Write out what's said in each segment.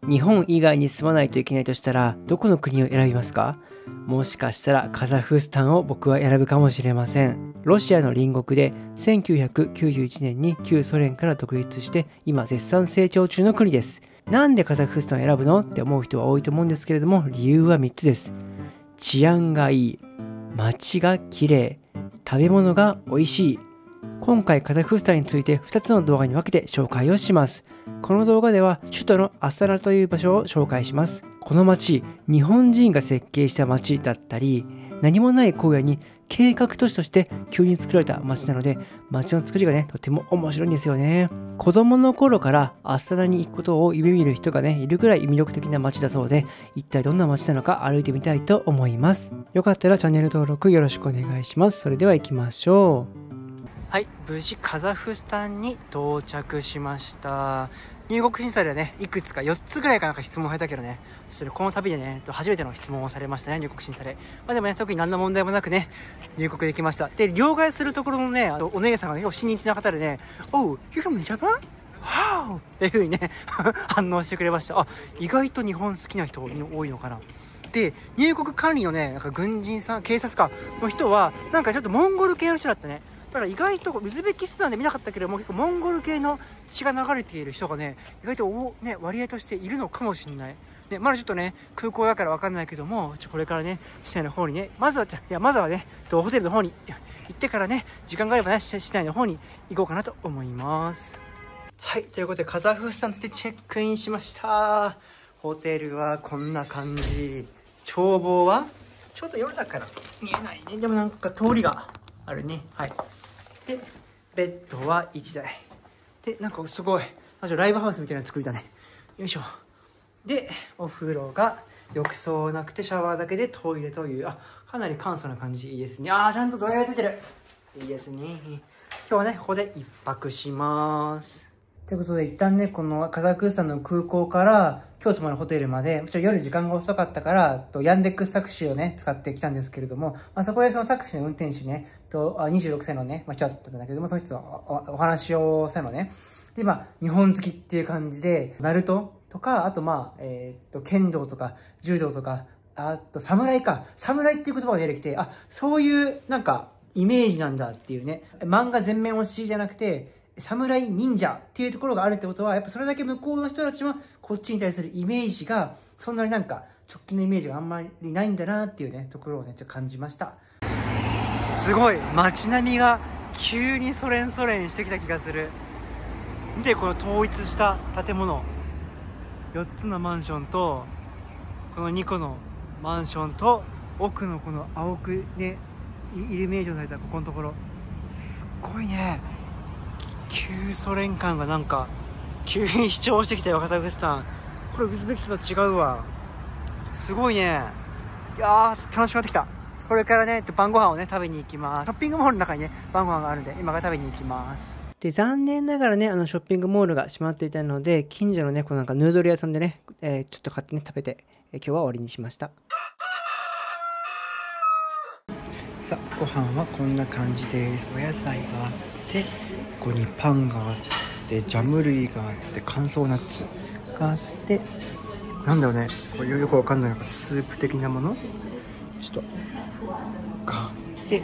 日本以外に住まないといけないとしたら、どこの国を選びますか？もしかしたらカザフスタンを僕は選ぶかもしれません。ロシアの隣国で1991年に旧ソ連から独立して今絶賛成長中の国です。なんでカザフスタンを選ぶのって思う人は多いと思うんですけれども、理由は3つです。治安がいい、街が綺麗、食べ物が美味しい。今回カザフスタンについて2つの動画に分けて紹介をします。この動画では首都のアスタナという場所を紹介します。この街、日本人が設計した街だったり、何もない荒野に計画都市として急に作られた街なので、街の作りがね、とても面白いんですよね。子供の頃からアスタナに行くことを夢見る人がね、いるくらい魅力的な街だそうで、一体どんな街なのか歩いてみたいと思います。よかったらチャンネル登録よろしくお願いします。それでは行きましょう。はい、無事カザフスタンに到着しました。入国審査ではね、いくつか4つぐらいかなんか質問をされたけどね、そしてこの旅でね、初めての質問をされましたね、入国審査で。でもね、特に何の問題もなくね、入国できました。で、両替するところのね、お姉さんがね、結構親日な方でね、Oh, you're from Japan? How? っていう風にね、反応してくれました。あ、意外と日本好きな人多いのかな。で、入国管理のね、なんか軍人さん、警察官の人は、なんかちょっとモンゴル系の人だったね。だから意外とウズベキスタンで見なかったけども、結構モンゴル系の血が流れている人がね、意外と割合としているのかもしれない。で、まだちょっとね、空港だからわかんないけども、これからね、市内の方にね、まずはね、ホテルの方に行ってからね、時間があればね、市内の方に行こうかなと思います。はい、ということでカザフスタンでチェックインしました。ホテルはこんな感じ。眺望はちょっと夜だから見えないね。でもなんか通りがあるね。はい。で、ベッドは1台。で、なんかすごい、ライブハウスみたいな作りだね。よいしょ。で、お風呂が浴槽なくてシャワーだけでトイレという、かなり簡素な感じ。いいですね。ちゃんとドライヤーついてる。いいですね。今日はね、ここで一泊します。ということで、一旦ね、このカザフスタンの空港から京都までホテルまで、夜時間が遅かったから、ヤンデックスタクシーをね、使ってきたんですけれども、そこでそのタクシーの運転手ね、26歳のね、人だったんだけども、その人とお話をしたのね。で、日本好きっていう感じで、ナルトとか、あと剣道とか、柔道とか、あと侍か。侍っていう言葉が出てきて、そういうなんか、イメージなんだっていうね。漫画全面推しじゃなくて、侍忍者っていうところがあるってことは、やっぱそれだけ向こうの人たちはこっちに対するイメージが、そんなになんか直近のイメージがあんまりないんだなっていうね、ところをね、ちょっと感じました。すごい街並みが急にソ連してきた気がする。見て、この統一した建物。4つのマンションと、この2個のマンションと、奥のこの青くね、イルミネーションされたここのところ。すっごいね。旧ソ連感がなんか急に主張してきたよ、カザフスタン。これウズベキスタンと違うわ。すごいね。いやー、楽しくなってきた。これからね、晩ご飯をね、食べに行きます。ショッピングモールの中にね、晩ご飯があるんで、今から食べに行きます。で、残念ながらね、ショッピングモールが閉まっていたので、近所のね、このなんかヌードル屋さんでね、ちょっと買ってね、食べて、今日は終わりにしました。さあ、ご飯はこんな感じです。お野菜があって、ここにパンがあって、ジャム類があって、乾燥ナッツがあって、なんだろうね、これよくわかんない、なんかスープ的なものちょっとがあって、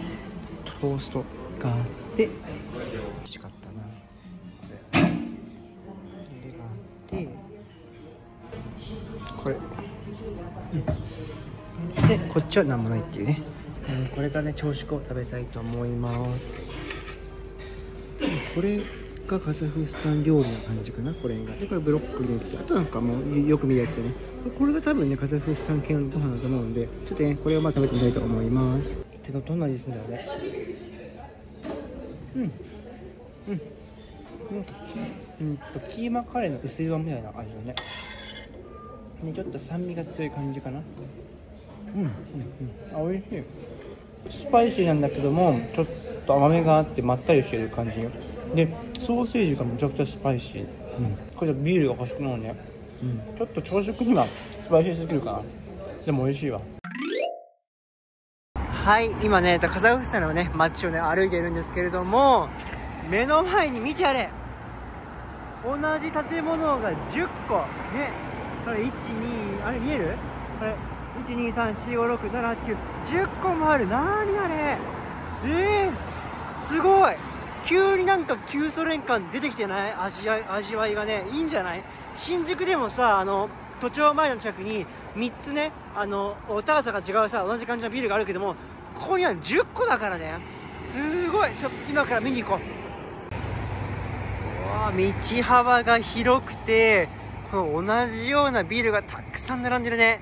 トーストがあって、美味しかったな。これがあって、これ、で、こっちは何もないっていうね。これからね、朝食を食べたいと思います。これがカザフスタン料理の感じかな、これが。で、これブロッコリーのやつ。あとなんかもうよく見るやつでね。これが多分ね、カザフスタン系のご飯だと思うんで、ちょっとね、これを食べてみたいと思います。どんな味するんだろうね。キーマカレーの薄い版みたいな味だね。ちょっと酸味が強い感じかな。美味しい。スパイシーなんだけども、ちょっと甘めがあってまったりしてる感じで、ソーセージがめちゃくちゃスパイシー。これビールが欲しくなるね。ちょっと朝食にはスパイシーすぎるかな。でも美味しいわ。はい、今ね、カザフスタンのね、街をね、歩いているんですけれども、目の前に見てやれ。同じ建物が10個ね、これ1、2、あれ見える？これ、1、2、3、4、5、6、7、8、9、10個もある。なーにあれ。すごい。急になんか旧ソ連感出てきてない？味わいがね、いいんじゃない？新宿でもさ、都庁前の近くに3つね、高さが違うさ、同じ感じのビルがあるけども、ここには10個だからね。すごい。今から見に行こう。うわー、道幅が広くて、この同じようなビルがたくさん並んでるね。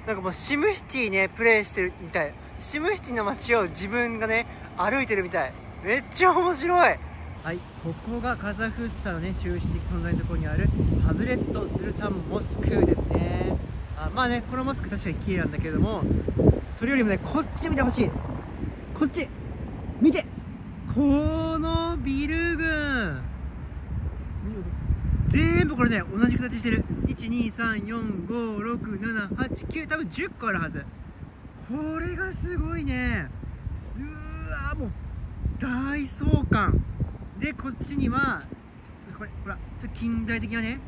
なんかもうシムシティね、プレイしてるみたい。シムシティの街を自分がね、歩いてるみたい。めっちゃ面白い。はい、ここがカザフスタンのね、中心的存在のところにあるハズレット・スルタンモスクですね。まあね、このモスク確かに綺麗なんだけれども、それよりもね、こっち見てほしい。こっち見て、このビル群全部これね、同じ形してる。1、2、3、4、5、6、7、8、9、多分10個あるはず。これがすごいね。うわー、もう大壮観で、こっちにはこれほら、ちょっと近代的なね、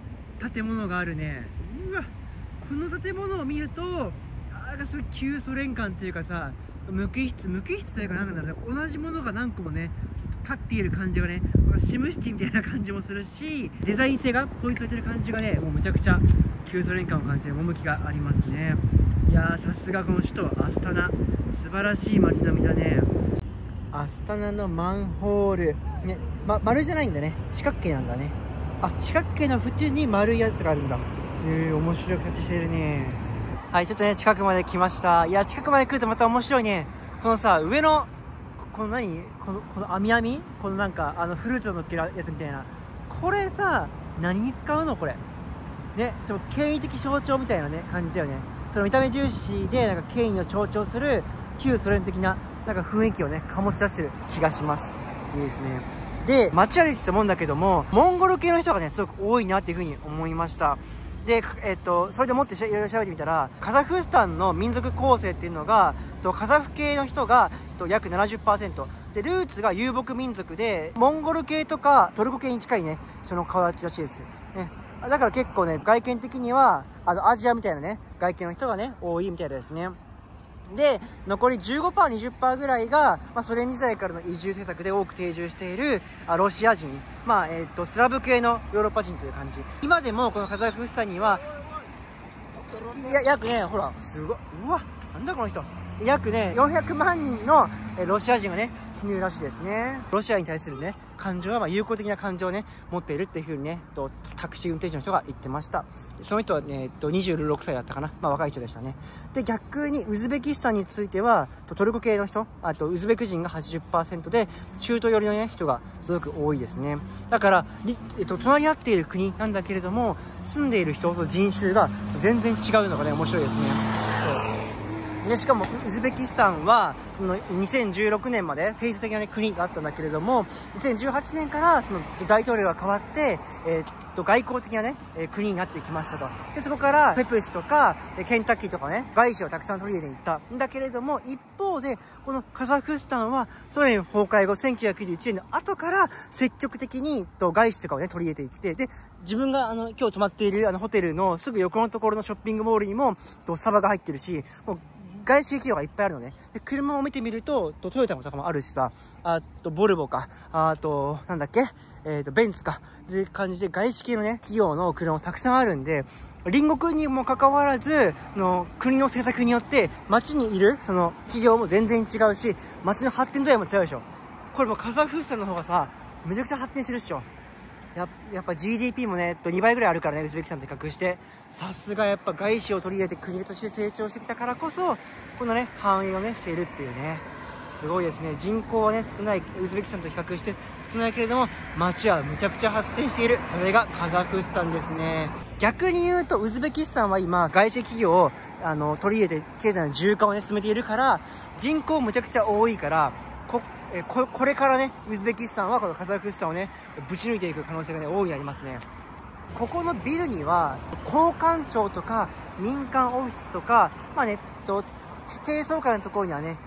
建物があるね。うわ、この建物を見ると、なんかすごい旧ソ連感というかさ、無機質というか、なんだろうね、同じものが何個もね立っている感じがね、シムシティみたいな感じもするし、デザイン性が統一されてる感じがね、もうむちゃくちゃ旧ソ連感を感じてる趣がありますね。いやー、さすがこの首都アスタナ、素晴らしい街並みだね。アスタナのマンホールね、丸じゃないんだね、四角形なんだね。四角形の縁に丸いやつがあるんだ。面白い形してるね。はい、ちょっとね、近くまで来ました。いや、近くまで来るとまた面白いね。このさ、上のこのこの網このなんかフルーツを乗っけるやつみたいな、これさ、何に使うのこれね。ちょっと権威的象徴みたいなね感じだよね。その見た目重視でなんか権威を象徴する旧ソ連的ななんか雰囲気をね醸し出してる気がします。いいですね。で、街歩いてたもんだけども、モンゴル系の人がねすごく多いなっていう風に思いました。で、それでもっていろいろ調べてみたら、カザフスタンの民族構成っていうのが、カザフ系の人が約 70%。で、ルーツが遊牧民族で、モンゴル系とかトルコ系に近いね、人の形らしいです。ね。だから結構ね、外見的には、アジアみたいなね、外見の人がね、多いみたいですね。で、残り 15%、20% ぐらいが、ソ連時代からの移住政策で多く定住しているロシア人、スラブ系のヨーロッパ人という感じ。今でもこのカザフスタンには、約ね、ほら、すごい、うわ、なんだこの人。約ね、400万人のロシア人がね、住んでるらしいですね。ロシアに対するね、感情は友好的な感情をね、持っているっていう風にね、タクシー運転手の人が言ってました。その人はね、26歳だったかな。若い人でしたね。で、逆にウズベキスタンについては、トルコ系の人、あとウズベク人が 80% で、中東寄りのね、人がすごく多いですね。だから、隣り合っている国なんだけれども、住んでいる人と人種が全然違うのがね、面白いですね。で、しかもウズベキスタンはその2016年までフェイス的な、国があったんだけれども、2018年からその大統領が変わって、外交的なね、国になってきましたと。で、そこからペプシとかケンタッキーとかね、外資をたくさん取り入れていったんだけれども、一方でこのカザフスタンはソ連崩壊後1991年の後から積極的に外資とかをね取り入れていって、で、自分が今日泊まっているホテルのすぐ横のところのショッピングモールにもスタバが入ってるし、もう外資企業がいっぱいあるのね。で、車を見てみると、トヨタとかもあるしさ、ボルボか、なんだっけ、ベンツか、という感じで外資系のね、企業の車もたくさんあるんで、隣国にもかかわらず、国の政策によって、街にいる、その、企業も全然違うし、街の発展度合いも違うでしょ。これもカザフスタンの方がさ、めちゃくちゃ発展してるっしょ。やっぱ GDP もね、2倍ぐらいあるからね、ウズベキスタンと比較して。さすがやっぱ外資を取り入れて国として成長してきたからこそ、このね、繁栄をね、しているっていうね。すごいですね。人口はね、少ない、ウズベキスタンと比較して少ないけれども、街はむちゃくちゃ発展している。それがカザフスタンですね。逆に言うと、ウズベキスタンは今、外資企業を、取り入れて経済の循環をね、進めているから、人口むちゃくちゃ多いから、これからね、ウズベキスタンはこのカザフスタンをね、ぶち抜いていく可能性がね、大いにありますね。ここのビルには、公館長とか、民間オフィスとか、低層階のところにはね、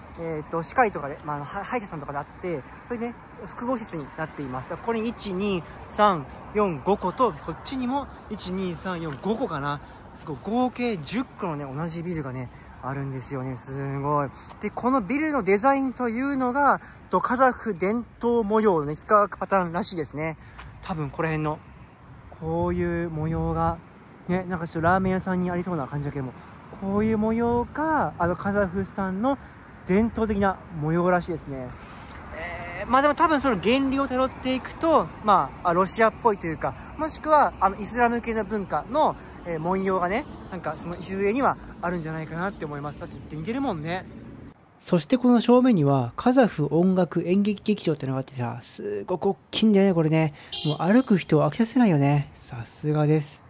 歯科医とかで、歯医者さんとかであって、それでね、複合施設になっています。ここに1、2、3、4、5個と、こっちにも1、2、3、4、5個かな。すごい合計10個のね、同じビルがね、あるんですよね。すごい。で、このビルのデザインというのが、カザフ伝統模様のね、幾何学パターンらしいですね。多分この辺の、こういう模様が、ね、なんかちょっとラーメン屋さんにありそうな感じだけども、こういう模様が、カザフスタンの伝統的な模様らしいですね。まあでも多分その原理をたどっていくと、まあ、ロシアっぽいというか、もしくは、イスラム系の文化の、文様がね、なんかその礎にはあるんじゃないかなって思います。だって似てるもんね。そしてこの正面には、カザフ音楽演劇劇場ってのがあってさ、すごく大きいんだよね、これね。もう歩く人を飽きさせないよね。さすがです。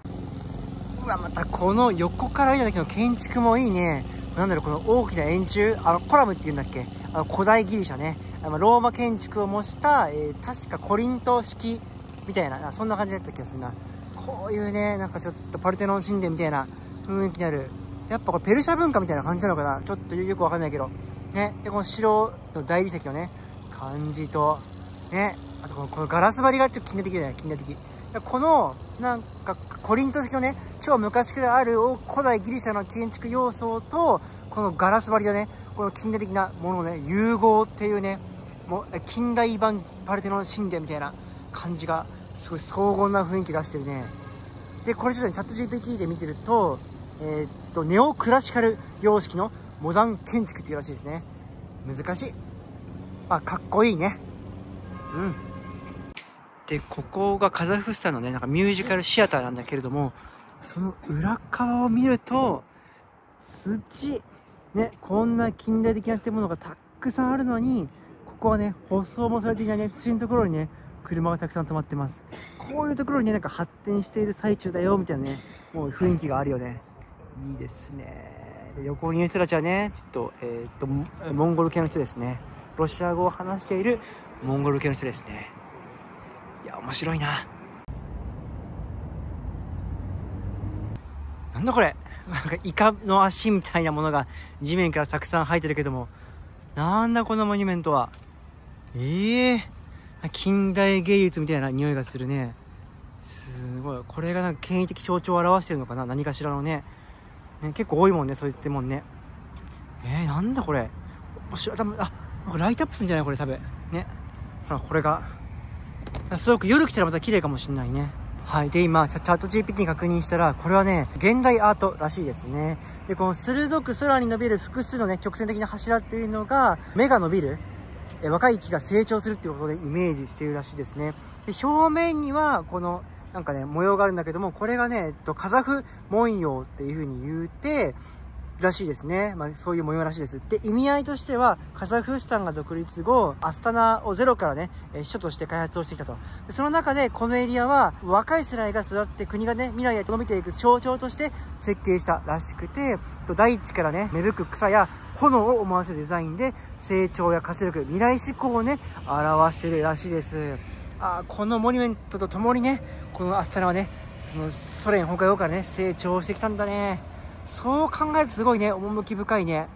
うわ、またこの横から見た時の建築もいいね。なんだろう、この大きな円柱、コラムっていうんだっけ、古代ギリシャね。ローマ建築を模した、確かコリント式みたいな、そんな感じだった気がするな。こういうね、なんかちょっとパルテノン神殿みたいな雰囲気になる。やっぱこれペルシャ文化みたいな感じなのかな、ちょっとよくわかんないけど。ね、で、この城の大理石のね、感じと、ね、あとこのガラス張りがちょっと近代的だよね、近代的。この、なんか、コリント式のね、超昔からある古代ギリシャの建築要素と、このガラス張りだね、この近代的なものをね、融合っていうね、もう近代版パルテノン神殿みたいな感じが、すごい荘厳な雰囲気出してるね。で、これちょっとね、チャット GPT で見てると、ネオクラシカル様式のモダン建築っていうらしいですね。難しい。まあ、かっこいいね。うん。で、ここがカザフスタンのね、なんかミュージカルシアターなんだけれども、その裏側を見ると、土、ね、こんな近代的な建物がたくさんあるのに、ここはね、舗装もされていないね、土のところにね、車がたくさん止まってます。こういうところにね、なんか発展している最中だよ、みたいなね、もう雰囲気があるよね。いいですね。で、横にいる人たちはね、ちょっと、モンゴル系の人ですね。ロシア語を話しているモンゴル系の人ですね。いや、面白いな。なんだこれ。なんかイカの足みたいなものが地面からたくさん生えてるけども。なんだこのモニュメントは。近代芸術みたいな匂いがするね。すごい。これがなんか権威的象徴を表してるのかな、何かしらのね。結構多いもんね、そういったもんね。なんだこれ。なんかライトアップするんじゃないこれ多分。ね。これが。すごく夜来たらまた綺麗かもしんないね。はい。で、今、チャット GPT に確認したら、これはね、現代アートらしいですね。で、この鋭く空に伸びる複数のね、曲線的な柱っていうのが、芽が伸びる、若い木が成長するっていうことでイメージしているらしいですね。で、表面には、この、なんかね、模様があるんだけども、これがね、カザフ文様っていう風に言うて、らしいですね。まあ、そういう模様らしいです。で、意味合いとしては、カザフスタンが独立後、アスタナをゼロからね、首都として開発をしてきたと。で、その中で、このエリアは、若い世代が育って国がね、未来へと伸びていく象徴として設計したらしくて、大地からね、芽吹く草や炎を思わせるデザインで、成長や活力、未来志向をね、表しているらしいです。このモニュメントとともにね、このアスタナはね、そのソ連崩壊後からね、成長してきたんだね。そう考えるとすごいね、趣深いね。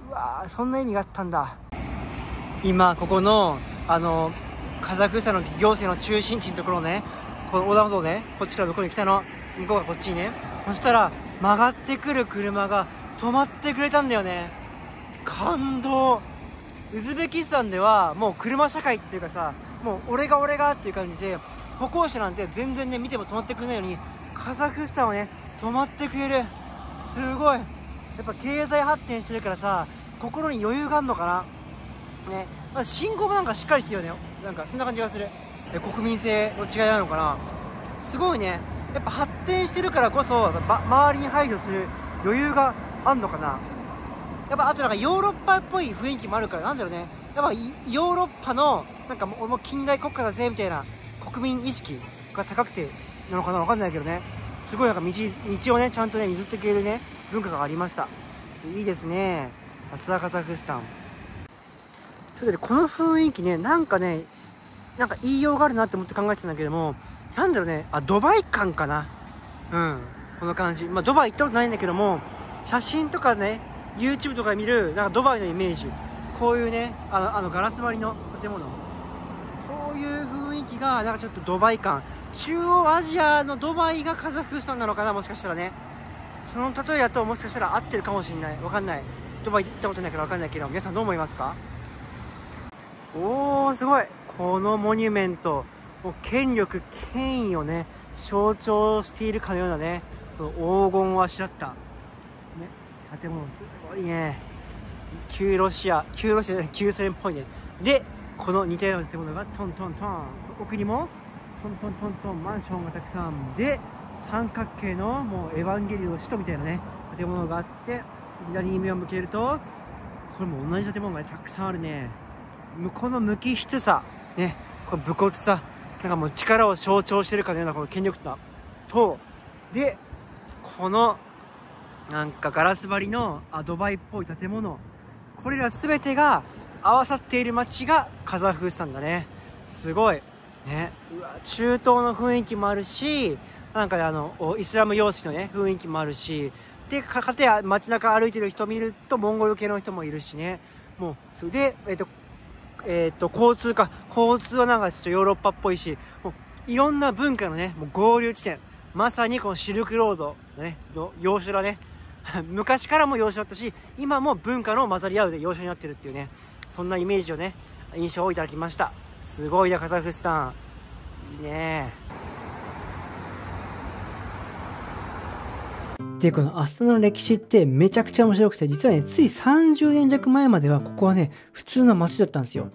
うわー、そんな意味があったんだ。今、ここの、カザフスタンの行政の中心地のところね、この横断歩道ね、こっちから向こうに来たの。向こうがこっちにね。そしたら、曲がってくる車が止まってくれたんだよね。感動。ウズベキスタンでは、もう車社会っていうかさ、もう俺がっていう感じで、歩行者なんて全然ね、見ても止まってくれないのに、カザフスタンはね、止まってくれる。すごい。やっぱ経済発展してるからさ、心に余裕があるのかなね。まあ、信号もなんかしっかりしてるよね。なんかそんな感じがする。国民性の違いなのかな。すごいね。やっぱ発展してるからこそ、周りに配慮する余裕があんのかな。やっぱあとなんかヨーロッパっぽい雰囲気もあるから、なんだろうね。やっぱヨーロッパの、なんかもう近代国家だぜみたいな国民意識が高くてなのかな、わかんないけどね。すごいなんか道をね、ちゃんとね、譲ってくれるね、文化がありました。いいですね。さすがカザフスタン。それでこの雰囲気ね、なんかね、なんか言いようがあるなって思って考えてたんだけども、なんだろうね、ドバイ感かな。うん。この感じ。まあ、ドバイ行ったことないんだけども、写真とかね、YouTube とかで見る、なんかドバイのイメージ。こういうね、ガラス張りの建物。こういう雰囲気が、なんかちょっとドバイ感。中央アジアのドバイがカザフスタンなのかな、もしかしたらね。その例えだともしかしたら合ってるかもしれない。わかんない。ドバイ行ったことないからわかんないけど、皆さんどう思いますか？おー、すごい。このモニュメント、もう権力、権威をね、象徴しているかのようなね、この黄金をあしらった、ね、建物、すごいね。旧ロシアじゃない、旧ソ連っぽいね。で、この似たような建物がトントントン。奥にも、トントントントン、マンションがたくさん。で、三角形のもうエヴァンゲリオの使徒みたいなね、建物があって、左に目を向けると、これも同じ建物が、ね、たくさんあるね。向こうの無機質さ、ね、この武骨さ、なんかもう力を象徴してるかのようなこの権力と、で、このなんかガラス張りのドバイっぽい建物、これら全てが合わさっている街がカザフスタンだね。すごいね。うわ、中東の雰囲気もあるし、なんかね、イスラム様式のね雰囲気もあるし、でかたや街中歩いてる人見るとモンゴル系の人もいるしね。もうそれで交通はなんかちょっとヨーロッパっぽいし、もういろんな文化のね、もう合流地点、まさにこのシルクロードのね、要所だね。昔からも要所だったし、今も文化の混ざり合うで要所になってるっていうね、そんなイメージをね、印象をいただきました。すごいな、カザフスタン。いいね。で、このアスタナの歴史ってめちゃくちゃ面白くて、実はね、つい30年弱前まではここはね、普通の街だったんですよ。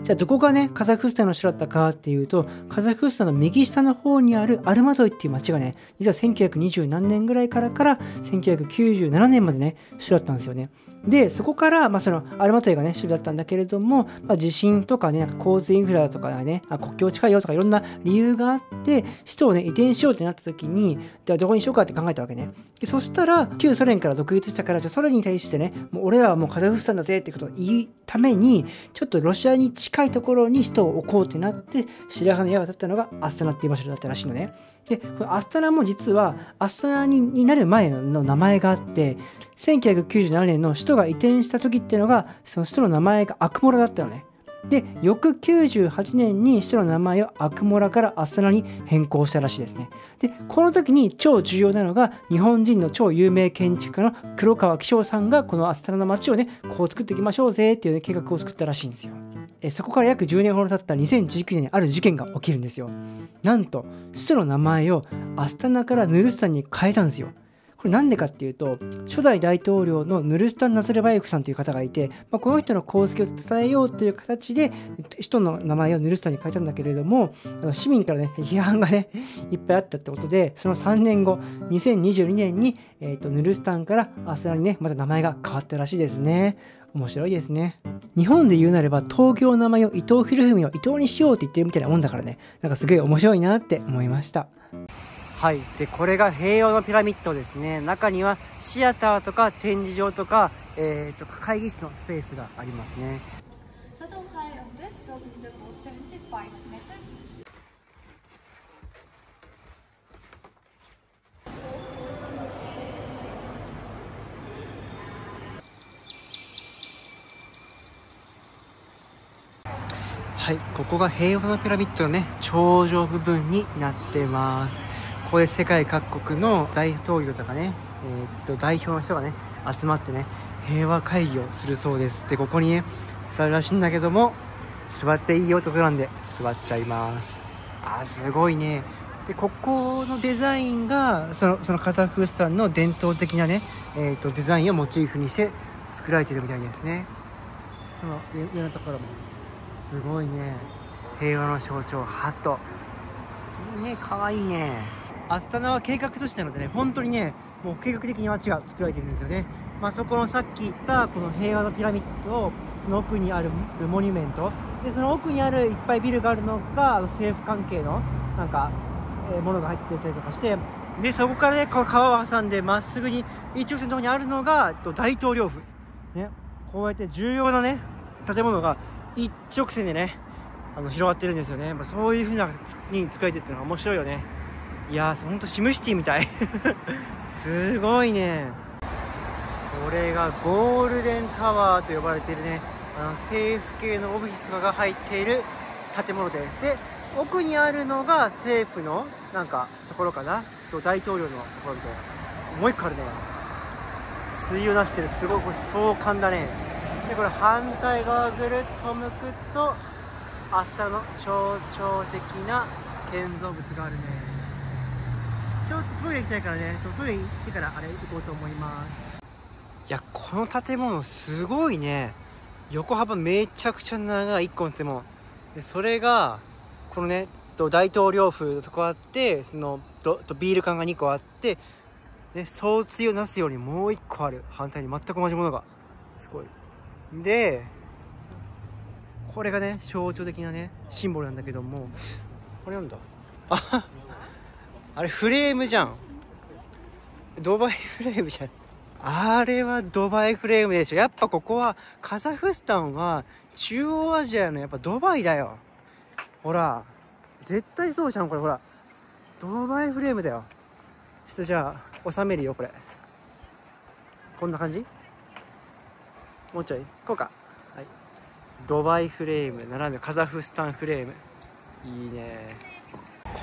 じゃあどこがね、カザフスタンの首都だったかっていうと、カザフスタンの右下の方にあるアルマトイっていう街がね、実は1920何年ぐらいから1997年までね、首都だったんですよね。で、そこから、そのアルマトイがね、首都だったんだけれども、地震とかね、なんか交通インフラだとかね、国境近いよとかいろんな理由があって、首都をね、移転しようってなった時に、じゃあどこにしようかって考えたわけね。でそしたら、旧ソ連から独立したから、じゃあソ連に対してね、もう俺らはもうカザフスタンだぜってことを言うために、ちょっとロシアに近いところに首都を置こうってなって、白羽の矢が立ったのがアスタナっていう場所だったらしいのね。で、このアスタナも実はアスタナになる前の名前があって、1997年の首都が移転した時っていうのが、その首都の名前がアクモラだったのね。で、翌98年に首都の名前をアクモラからアスタナに変更したらしいですね。で、この時に超重要なのが、日本人の超有名建築家の黒川紀章さんが、このアスタナの街をね、こう作っていきましょうぜっていう、ね、計画を作ったらしいんですよ。そこから約10年ほど経った2019年にある事件が起きるんですよ。なんと、首都の名前をアスタナからヌルスタンに変えたんですよ。これなんでかっていうと、初代大統領のヌルスタン・ナザルバエフさんという方がいて、この人の功績を伝えようという形で首都の名前をヌルスタンに変えたんだけれども、市民からね批判がねいっぱいあったってことで、その3年後2022年に、ヌルスタンからアスタナにねまた名前が変わったらしいですね。面白いですね。日本で言うなれば東京の名前を伊藤博文を伊藤にしようって言ってるみたいなもんだからね、なんかすごい面白いなって思いました。はい。で、これが平洋のピラミッドですね。中にはシアターとか展示場とか、会議室のスペースがありますね。はい。ここが平和のピラミッドのね、頂上部分になってます。ここで世界各国の大統領とかね、代表の人がね集まってね平和会議をするそうです。で、ここにね座るらしいんだけども、座っていいよってことなんで座っちゃいます。すごいね。で、ここのデザインがそのカザフスタンの伝統的なね、デザインをモチーフにして作られてるみたいですね。この上のところもすごいね。平和の象徴ハトいいね、かわいいね。アスタナは計画都市なのでね、本当にね、もう計画的に街が作られてるんですよね。そこのさっき言ったこの平和のピラミッドと、その奥にあるモニュメントで、その奥にあるいっぱいビルがあるのが政府関係のなんか、ものが入ってたりとかして、でそこからねこの川を挟んでまっすぐに一直線のところにあるのが大統領府ね。こうやって重要なね建物が一直線でね広がってるんですよね。そういう風なに作られてるっていうのが面白いよね。いやー、ほんとシムシティみたいすごいね。これがゴールデンタワーと呼ばれているね、政府系のオフィスが入っている建物です。で、奥にあるのが政府のなんかところかなと、大統領のところみたいな。もう一個あるね。対を出してる。すごいこれ壮観だね。でこれ反対側ぐるっと向くとアスタラの象徴的な建造物があるね。ちょっとトイレ行きたいからね、トイレ行ってからあれ行こうと思います。いや、この建物すごいね。横幅めちゃくちゃ長い1個の建物で、それがこのね大統領府のとこあって、そのビール缶が2個あって、で総対をなすようにもう1個ある。反対に全く同じものがすごい。でこれがね象徴的なねシンボルなんだけども、これなんだ、あれフレームじゃん。ドバイフレームじゃん。あれはドバイフレームでしょ。やっぱここはカザフスタンは中央アジアのやっぱドバイだよ。ほら絶対そうじゃんこれ。ほらドバイフレームだよ。ちょっとじゃあ収めるよこれ。こんな感じ。もうちょいこうか。はい、ドバイフレームならぬカザフスタンフレーム。いいね。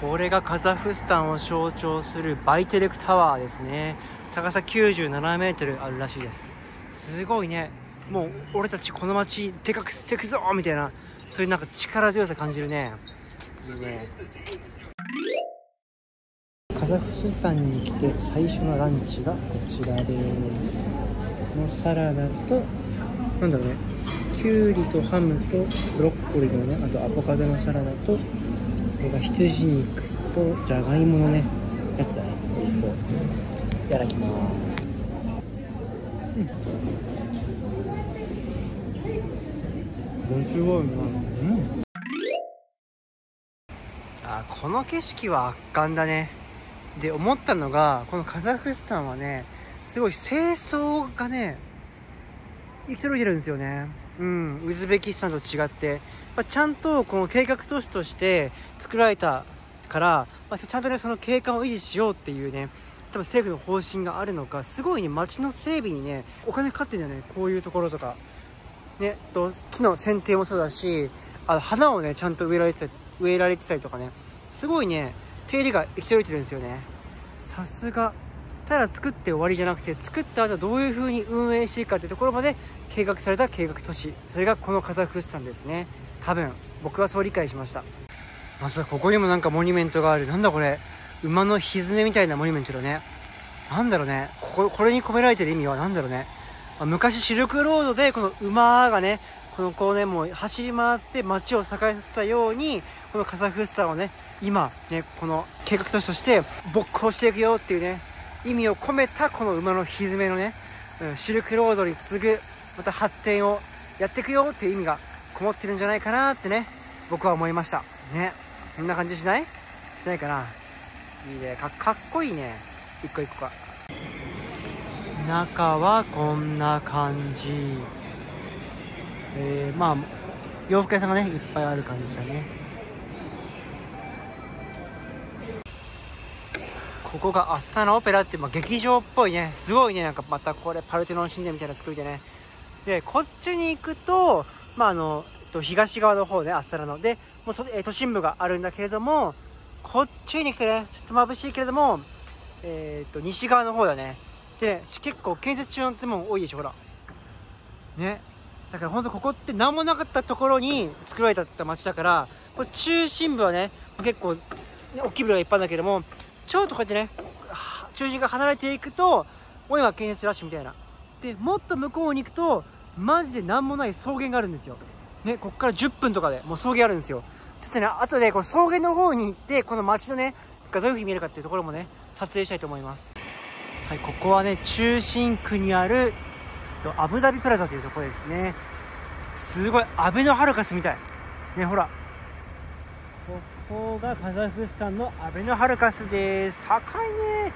これがカザフスタンを象徴するバイテレクタワーですね。高さ97メートルあるらしいです。すごいね。もう俺たちこの街でかくしていくぞみたいな、そういうなんか力強さ感じるね。いいね。カザフスタンに来て最初のランチがこちらです。のサラダとなんだろうね、キュウリとハムとブロッコリーのね、あとアボカドのサラダと、これが羊肉とじゃがいものねやつだね。美味しそう。いただきます。すごいな。この景色は圧巻だね。で思ったのが、このカザフスタンはねすごい清掃がね行き届いてるんですよね。ウズベキスタンと違って、ちゃんとこの計画都市として作られたから、ちゃんとねその景観を維持しようっていうね、多分政府の方針があるのか、すごいね街の整備にねお金かかってるんだよね。こういうところとかね、木の剪定もそうだし、花をねちゃんと植えられてたりとかね、すごいね手入れが行き届いてるんですよね。さすが。ただ作って終わりじゃなくて、作った後どういう風に運営していくかっていうところまで計画された計画都市、それがこのカザフスタンですね。多分僕はそう理解しました。まさかここにもなんかモニュメントがある。なんだこれ、馬のひづめみたいなモニュメントだね。なんだろうね、これに込められてる意味はなんだろうね。昔シルクロードでこの馬がねこうねもう走り回って街を栄えさせたように、このカザフスタンをね今ねこの計画都市として勃興していくよっていうね意味を込めた、この馬のひづめのね、シルクロードに次ぐまた発展をやっていくよっていう意味がこもってるんじゃないかなってね、僕は思いましたね。こんな感じしないかな。いいね。かっこいいね。一個一個が。中はこんな感じ。洋服屋さんがねいっぱいある感じだね。ここがアスタナオペラっていう、劇場っぽいね。すごいね。なんかまたこれパルテノン神殿みたいな作りでね。でこっちに行くと東側の方ね、アスタナのでもう都心部があるんだけれども、こっちに来てねちょっと眩しいけれども、西側の方だね。で結構建設中の建物多いでしょ。ほらね。だから本当ここって何もなかったところに作られた街だから、これ中心部はね結構、大きいビルがいっぱいあるんだけども、ちょっとこうやってね中心が離れていくともう今建設ラッシュみたいな。でもっと向こうに行くとマジで何もない草原があるんですよね。こっから10分とかでもう草原あるんですよ。ちょっとね後でこの草原の方に行って、この街のねがどういう風に見えるかっていうところもね撮影したいと思います。はい、ここはね中心区にあるアブダビプラザというところですね。すごいアベノハルカスみたいね。ほらここがカザフスタンのアベノハルカスです。高いね。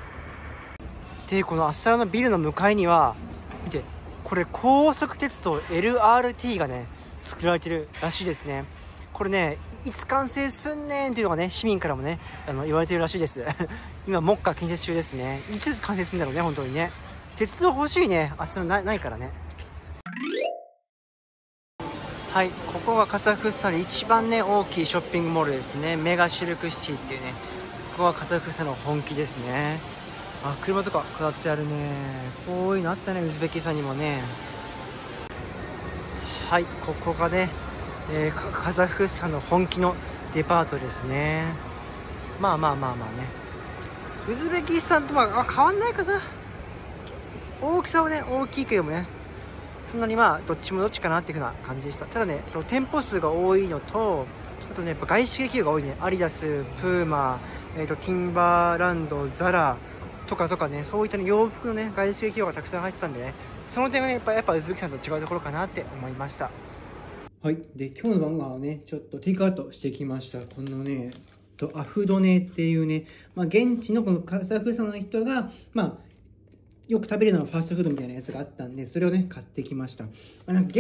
でこのアスタラのビルの向かいには見て、これ高速鉄道 LRT がね作られてるらしいですね。これねいつ完成すんねんっていうのがね市民からもね言われてるらしいです今目下建設中ですね。いつ完成するんだろうね。本当にね鉄道欲しいね。アスタラないからね。はい、ここがカザフスタンで一番ね大きいショッピングモールですね。メガシルクシティっていうね、ここはカザフスタンの本気ですね。あ、車とか飾ってあるね。こういうのあったね、ウズベキスタンにもね。はい、ここがね、カザフスタンの本気のデパートですね。まあね、ウズベキスタンと変わんないかな。大きさはね大きいけどもね、そんなにどっちもどっちかなっていう風な感じでした。ただね、店舗数が多いのと、あとね、やっぱ外資系企業が多いね。アディダス、プーマ、ティンバーランド、ザラとかね、そういったね洋服のね外資系企業がたくさん入ってたんでね、その点がねやっぱウズベキスタンと違うところかなって思いました。はい、で今日の晩ご飯をねちょっとテイクアウトしてきました。このねアフドネっていうね、現地のこのカザフスタンの人がよく食べるのはファーストフードみたいなやつがあったんで、それをね買ってきました。なんか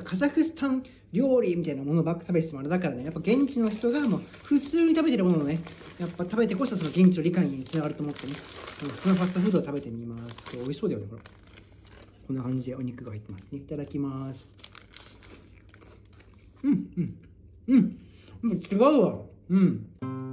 カザフスタン料理みたいなものばっか食べててもあれだからね、やっぱ現地の人が普通に食べてるものをね、やっぱ食べてこそその現地の理解につながると思ってね、普通のファストフードを食べてみます。これ美味しそうだよね、ほら。こんな感じでお肉が入ってますね。いただきます。違うわ。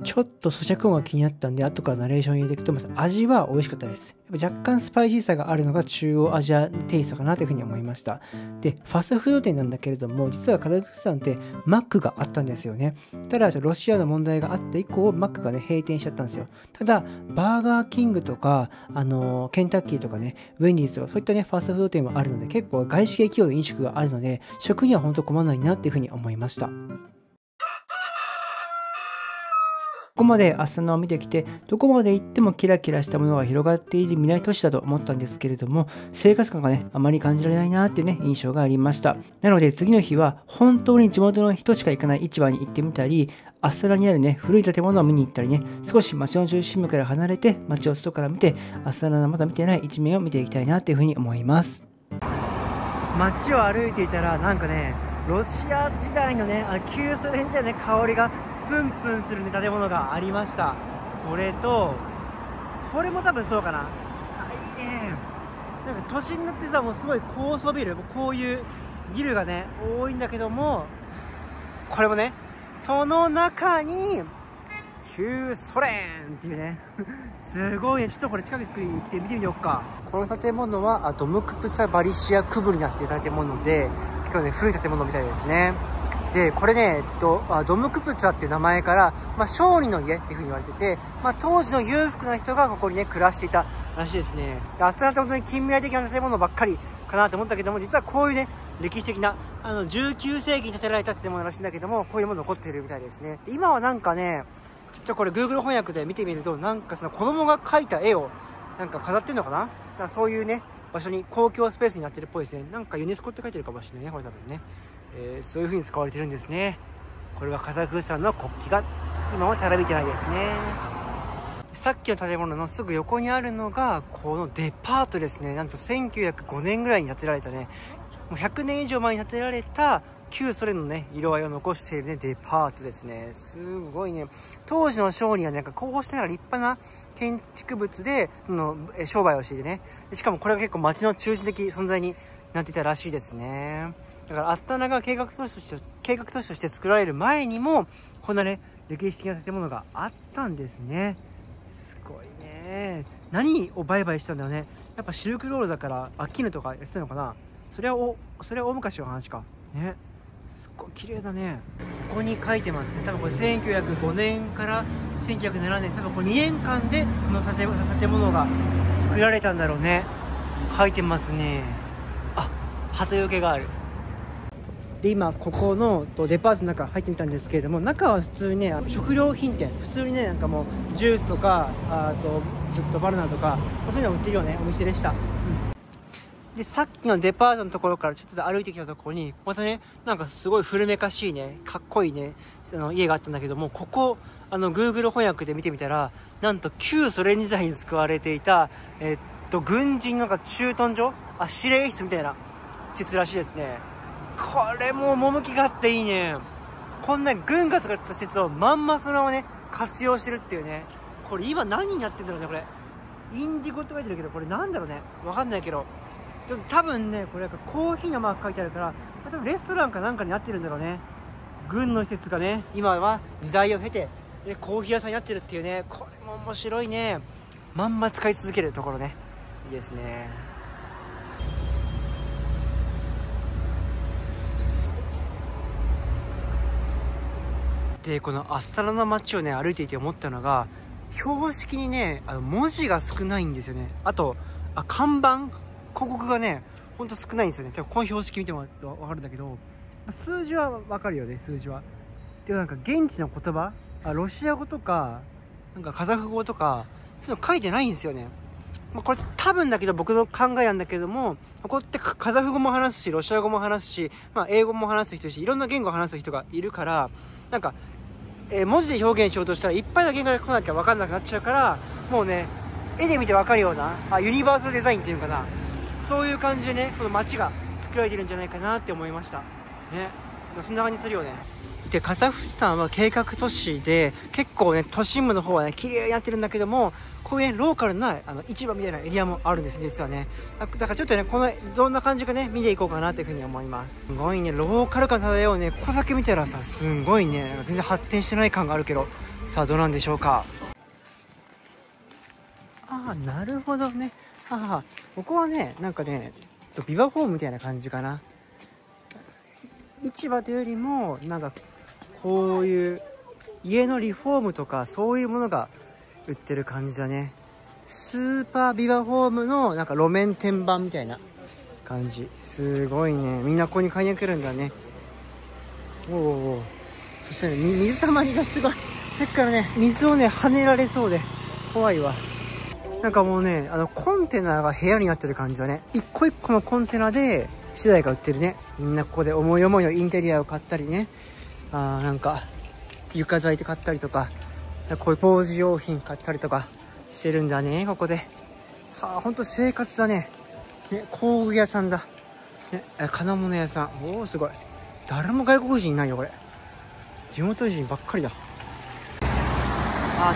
ちょっと咀嚼音が気になったんで、後からナレーション入れていくと思います。味は美味しかったです。やっぱ若干スパイシーさがあるのが中央アジアテイストかなというふうに思いました。で、ファストフード店なんだけれども、実はカザフスタンってマックがあったんですよね。ただ、ロシアの問題があって以降、マックがね、閉店しちゃったんですよ。ただ、バーガーキングとか、ケンタッキーとかね、ウェンディーズとか、そういったね、ファストフード店もあるので、結構外資系企業の飲食があるので、食には本当困らないなっていうふうに思いました。ここまでアスタナを見てきて、どこまで行ってもキラキラしたものが広がっている未来都市だと思ったんですけれども、生活感がね、あまり感じられないなっていうね、印象がありました。なので次の日は本当に地元の人しか行かない市場に行ってみたり、アスタナにあるね、古い建物を見に行ったりね、少し街の中心部から離れて、街を外から見て、アスタナのまだ見てない一面を見ていきたいなっていうふうに思います。街を歩いていたら、なんかね、ロシア時代のね、旧ソ連時代のね、香りがプンプンするね、建物がありました。これと、これも多分そうかな。いいね。なんか都心になってさ、もうすごい高層ビル、こういうビルがね、多いんだけども、これもね、その中に、旧ソ連っていうね、すごいね、ちょっとこれ近くに行って見てみようか。この建物は、ドムクプツァバリシアクブリナっていう建物で、結構ね、古い建物みたいですね。で、これね、ドムクプツァっていう名前から、商人の家っていう風に言われてて、当時の裕福な人がここにね、暮らしていたらしいですね。で、アスタナって本当に近未来的な建物ばっかりかなと思ったけども、実はこういうね、歴史的な、19世紀に建てられた建物らしいんだけども、こういうもの残っているみたいですね。で、今はなんかね、これ Google 翻訳で見てみると、なんかその子供が描いた絵をなんか飾ってんのかな。だからそういうね、場所に公共スペースになってるっぽいですね。なんかユネスコって書いてるかもしれないね、これ多分ね。そういう風に使われてるんですね。これはカザフスタンの国旗が今もちゃらびてないですね。さっきの建物のすぐ横にあるのがこのデパートですね。なんと1905年ぐらいに建てられたね、もう100年以上前に建てられた旧ソ連のね、色合いを残しているね、デパートですね。すごいね。当時の商人はなんかこうしてながら立派な建築物で、商売をしていてね。しかもこれが結構街の中心的存在になっていたらしいですね。だからアスタナが計画都市として作られる前にも、こんなね、歴史的な建物があったんですね。すごいね。何を売買したんだろうね。やっぱシルクロールだから、絹とかやってたのかな。それは大昔の話か。ね。すっごい綺麗だね。ここに書いてますね。多分これ1905年から1907年、多分これ2年間でこの建物が作られたんだろうね。書いてますね。鳩よけがある。で、今ここのデパートの中入ってみたんですけれども、中は普通にね、食料品店、普通にね、なんかもうジュースとか、ちょっとバナナとか、そういうのを売ってるよね、お店でした。で、さっきのデパートのところからちょっと歩いてきたところに、またね、なんかすごい古めかしいね、かっこいいね、家があったんだけども、ここ、Google 翻訳で見てみたら、なんと旧ソ連時代に使われていた、軍人なんか駐屯所、司令室みたいな施設らしいですね。これも趣があっていいね。こんな軍が使ってた施設をまんまそのままね、活用してるっていうね。これ今何になってんだろうね、これ。インディゴって書いてるけど、これなんだろうね。わかんないけど。多分ね、これなんかコーヒーのマーク書いてあるから、多分レストランかなんかになってるんだろうね。軍の施設がね、今は時代を経て、コーヒー屋さんになってるっていうね。これも面白いね。まんま使い続けるところね、いいですね。でこのアスタナの街をね歩いていて思ったのが、標識にね文字が少ないんですよね。あと看板広告がねほんと少ないんですよね。この標識見てもらうと分かるんだけど、数字は分かるよね、数字は。でもなんか現地の言葉、ロシア語とかなんかカザフ語とかそういうの書いてないんですよね。これ多分だけど僕の考えなんだけども、ここってカザフ語も話すしロシア語も話すし、英語も話す人し、いろんな言語を話す人がいるから、なんか文字で表現しようとしたらいっぱいの言語が来なきゃ分かんなくなっちゃうから、もうね絵で見て分かるようなユニバーサルデザインっていうのかな、そういう感じでねこの街が作られてるんじゃないかなって思いましたね。そんな感じするよね。でカザフスタンは計画都市で結構ね都心部の方はね綺麗になってるんだけども、こういうねローカルな市場みたいなエリアもあるんです実はね。だからちょっとねこのどんな感じかね見ていこうかなというふうに思います。すごいねローカル感漂うね。ここだけ見たらさすごいね全然発展してない感があるけど、さあどうなんでしょうか。なるほどね。ここはねなんかねビバホームみたいな感じかな。市場というよりもなんかこういう家のリフォームとかそういうものが売ってる感じだね。スーパービバホームのなんか路面店板みたいな感じ。すごいね、みんなここに買いに来るんだね。そしてね水たまりがすごい。だからね水をね跳ねられそうで怖いわ。なんかもうねコンテナが部屋になってる感じだね。一個一個のコンテナで資材が売ってるね。みんなここで思い思いのインテリアを買ったりね、なんか床材で買ったりとか、こういう工事用品買ったりとかしてるんだねここで。ほんと生活だね。工具屋さんだ、金物屋さん。すごい。誰も外国人いないよこれ。地元人ばっかりだ。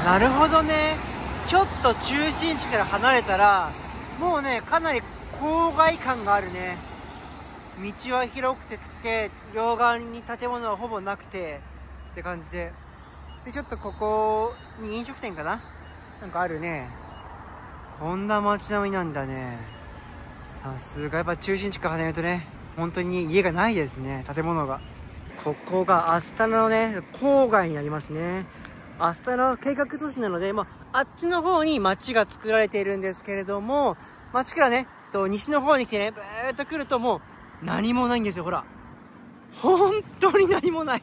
なるほどね。ちょっと中心地から離れたらもうねかなり郊外感があるね。道は広くて両側に建物はほぼなくてって感じで、ちょっとここに飲食店かななんかあるね。こんな街並みなんだね。さすがやっぱ中心地から離れるとね本当に家がないですね、建物が。ここがアスタナのね郊外になりますね。アスタナは計画都市なので、あっちの方に街が作られているんですけれども、街からね西の方に来てねブーっと来るともう何もないんですよ。ほら本当に何もない。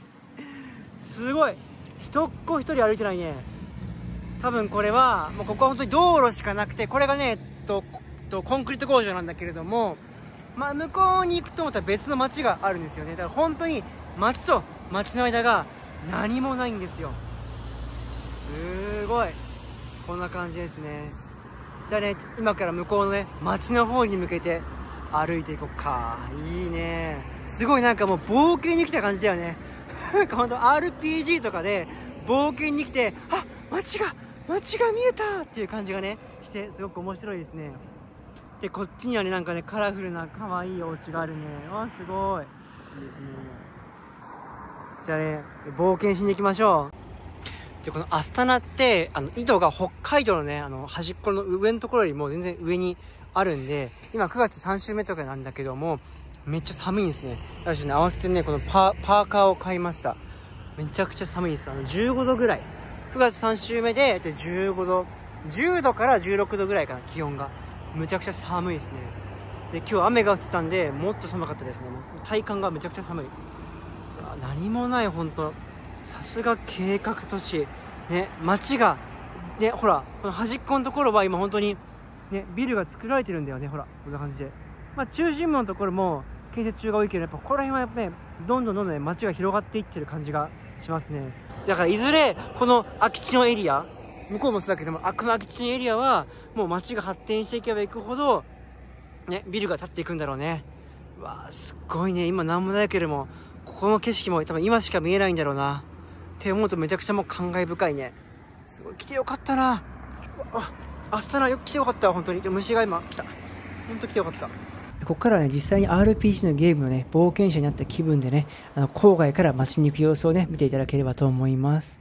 すごい。一っ子一人歩いてないね。多分これはもうここは本当に道路しかなくて、これがねコンクリート工場なんだけれども、向こうに行くとまた別の街があるんですよね。だから本当に街と街の間が何もないんですよ。すごい。こんな感じですね。じゃあね今から向こうのね街の方に向けて歩いていこうか。いいね。すごいなんかもう冒険に来た感じだよね。なんかほんと RPG とかで冒険に来て街が見えたっていう感じがねしてすごく面白いですね。でこっちにはねなんかねカラフルな可愛いお家があるね。すごいいいですね。じゃあね冒険しに行きましょう。でこのアスタナって緯度が北海道のね端っこの上のところよりも全然上にあるんで、今9月3週目とかなんだけどもめっちゃ寒いんですね。私ね慌ててねこのパーカーを買いました。めちゃくちゃ寒いです。15度ぐらい。9月3週目で15度10度から16度ぐらいかな。気温がむちゃくちゃ寒いですね。で今日雨が降ってたんでもっと寒かったですね。もう体感がめちゃくちゃ寒い。何もない。本当さすが計画都市ね。街がねほらこの端っこのところは今本当にねビルが作られてるんだよね。ほらこんな感じで、中心部のところも建設中が多いけど、やっぱここら辺はやっぱねどんどんね街が広がっていってる感じがしますね。だからいずれこの空き地のエリア、向こうもそうだけどもこの空き地のエリアはもう街が発展していけばいくほどねビルが建っていくんだろうね。すっごいね。今何もないけれどもここの景色も多分今しか見えないんだろうなって思うとめちゃくちゃもう感慨深いね。すごい来てよかったな。アスタナよく来てよかった。本当に虫が今来た。本当来てよかった。ここからはね実際に RPG のゲームのね冒険者になった気分でね郊外から街に行く様子をね見ていただければと思います。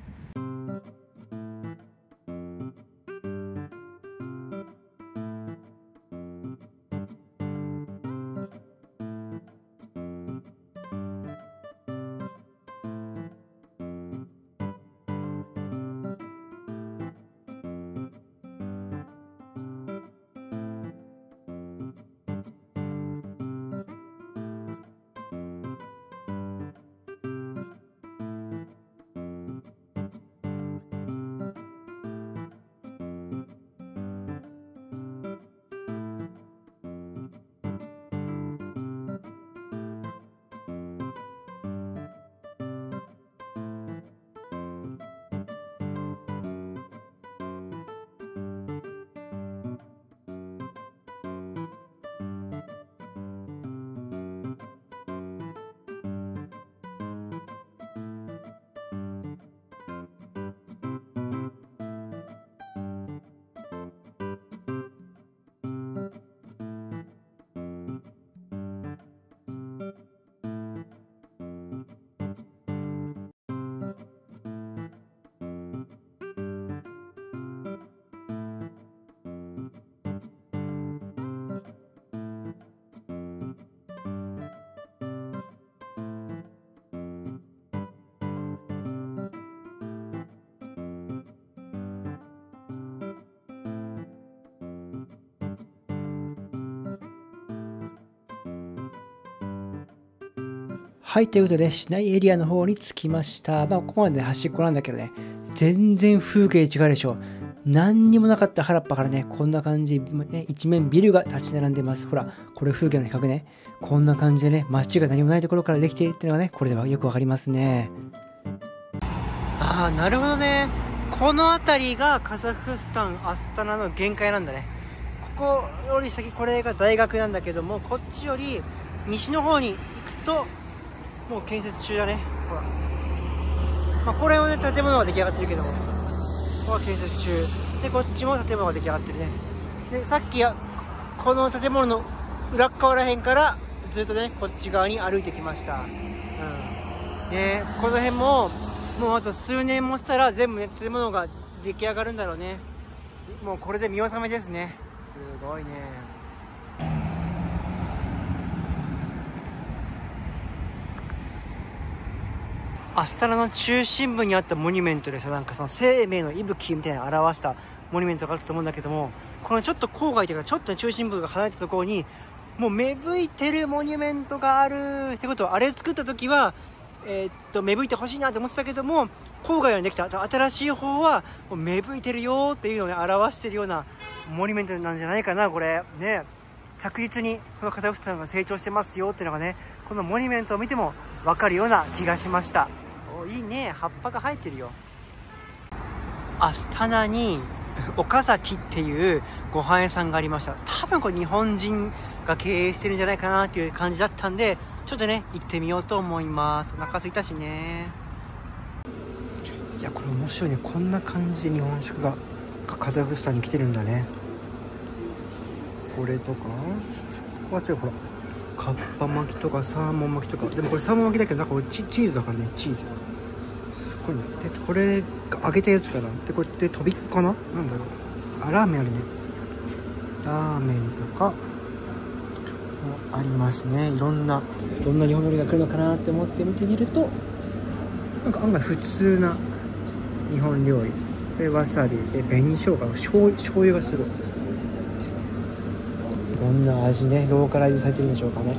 はい、ということで市内エリアの方に着きました。ここまで端っこなんだけどね、全然風景違うでしょ。何にもなかった原っぱからね、こんな感じ、一面ビルが立ち並んでます。ほら、これ風景の比較ね。こんな感じでね、街が何もないところからできているっていうのがね、これではよくわかりますね。ああ、なるほどね。この辺りがカザフスタン、アスタナの限界なんだね。ここより先、これが大学なんだけども、こっちより西の方に行くと、もう建設中だね。ほら。これをね、建物が出来上がってるけども、ここは建設中。で、こっちも建物が出来上がってるね。で、さっきこの建物の裏側らへんから、ずっとね、こっち側に歩いてきました。で、この辺も、もうあと数年もしたら全部ね、建物が出来上がるんだろうね。もうこれで見納めですね。すごいね。アスタナの中心部にあったモニュメントでさ、なんかその生命の息吹みたいなのを表したモニュメントがあったと思うんだけども、このちょっと郊外というかちょっと中心部が離れたところにもう芽吹いてるモニュメントがあるってことは、あれ作った時は芽吹いてほしいなって思ってたけども、郊外にできた新しい方はもう芽吹いてるよっていうのをね表してるようなモニュメントなんじゃないかな。これね、着実にこのカザフスタンが成長してますよっていうのがね、このモニュメントを見ても分かるような気がしました。いいね、葉っぱが生えてるよ。アスタナに岡崎っていうご飯屋さんがありました。多分これ日本人が経営してるんじゃないかなっていう感じだったんで、ちょっとね行ってみようと思います。お腹空いたしね。いや、これ面白いね。こんな感じで日本食がカザフスタンに来てるんだね。これとか違う、ほらカッパ巻きとかサーモン巻きとか。でもこれサーモン巻きだけど、なんかこれチーズだからね。チーズすごいね。でこれが揚げたやつかな。でこれってとびっかな、なんだろう。ラーメンあるね。ラーメンとかもありますね。どんな日本料理が来るのかなって思って見てみると、なんか案外普通な日本料理。これわさびで紅生姜の醤油がすごい。どんな味ね、ローカライズされてるんでしょうかね。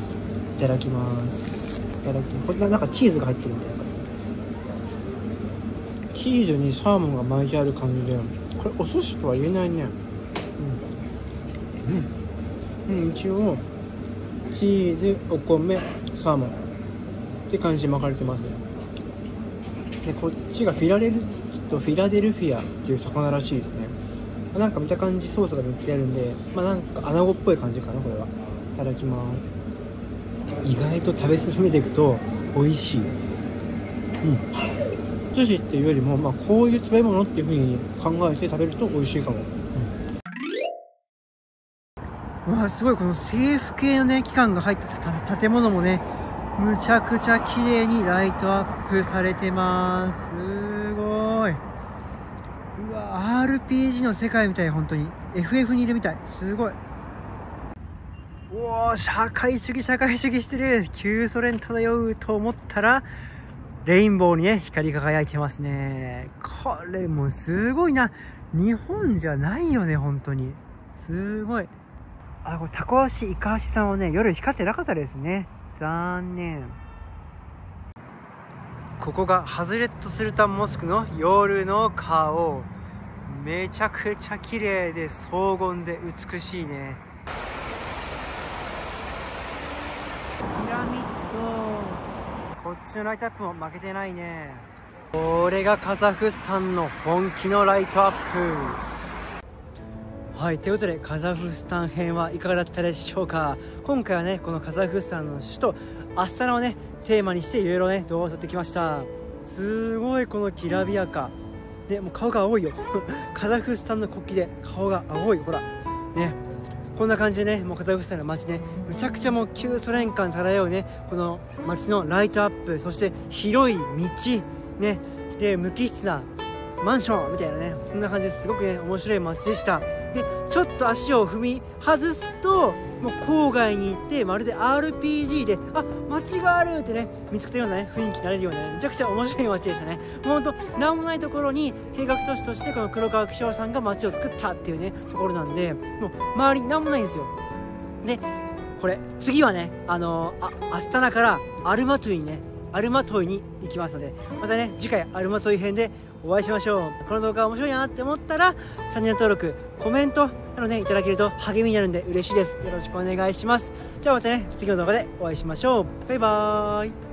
いただきます。これなんかチーズが入ってるみたいな。チーズにサーモンが巻いてある感じで、これお寿司とは言えないね。一応チーズ、お米、サーモンって感じで巻かれてますね。でこっちがフィラデルフィアっていう魚らしいですね。なんか見た感じソースが塗ってあるんで、なんか穴子っぽい感じかな。これはいただきます。意外と食べ進めていくと美味しい。寿司っていうよりも、こういう食べ物っていう風に考えて食べると美味しいかも。うわ、すごい。この政府系のね機関が入った建物もね、むちゃくちゃ綺麗にライトアップされてます。すごい。うわ、 RPG の世界みたい。本当に FF にいるみたい。すごい。おー、社会主義してる。旧ソ連漂うと思ったらレインボーにね光り輝いてますね。これもうすごいな。日本じゃないよね、本当にすごい。これタコ足イカ足さんはね、夜光ってなかったですね。残念。ここがハズレットスルタンモスクの夜の顔。めちゃくちゃ綺麗で荘厳で美しいね。ピラミッド、こっちのライトアップも負けてないね。これがカザフスタンの本気のライトアップ。はい、ということでカザフスタン編はいかがだったでしょうか。今回はね、このカザフスタンの首都アスタナをねテーマにしていろいろね動画を撮ってきました。すごいこのきらびやかで、もう顔が青いよカザフスタンの国旗で顔が青い。ほらね、こんな感じでね、もうカザフスタンの街ね、むちゃくちゃもう旧ソ連感漂うね、この街のライトアップ、そして広い道ね、で無機質なマンションみたいなね、そんな感じですごくね面白い街でした。でちょっと足を踏み外すともう郊外に行って、まるで RPG で街があるってね見つけたようなね雰囲気になれるようなね、めちゃくちゃ面白い街でしたね。もうほんとなんもないところに計画都市としてこの黒川紀章さんが街を作ったっていうねところなんで、もう周りなんもないんですよ。でこれ次はねアスタナからアルマトイにね、アルマトイに行きますので、またね、次回アルマトイ編でお会いしましょう。この動画が面白いなって思ったら、チャンネル登録、コメントなどね、いただけると励みになるんで嬉しいです。よろしくお願いします。じゃあまたね、次の動画でお会いしましょう。バイバーイ。